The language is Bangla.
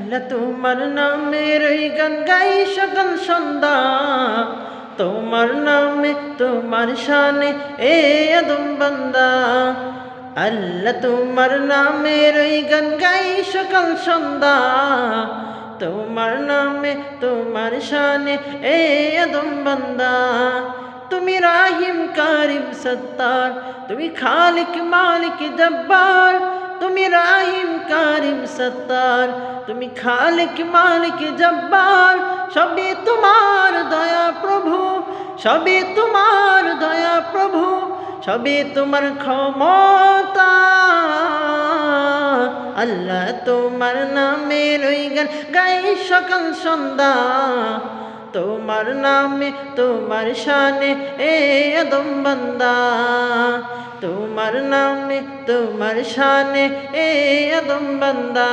আল্লাহ তোমার নামের ওই গান গাই সকাল সন্ধ্যা, তোমার নামে তোমার শানে এ আদম বান্দা। আল্লাহ তোমার নামের ওই গান গাই সকাল সন্ধ্যা, তোমার নামে তোমার শানে এ আদম বান্দা। তুমি রাহিম কারিম সত্তার, তুমি খালিক মালিক জব্বার। তুমি রাহিম কারিম সত্তার, তুমি খালিক মালিক জব্বার। সবই তোমার দয়া প্রভু, সবই তোমার দয়া প্রভু, সবই তোমার ক্ষমতা। আল্লাহ তোমার নামের ওই গান গাই সকাল সন্ধ্যা, তোমার নামে তোমার শানে এ আদম বান্দা। তোমার নামে তোমার শানে এ আদম বান্দা।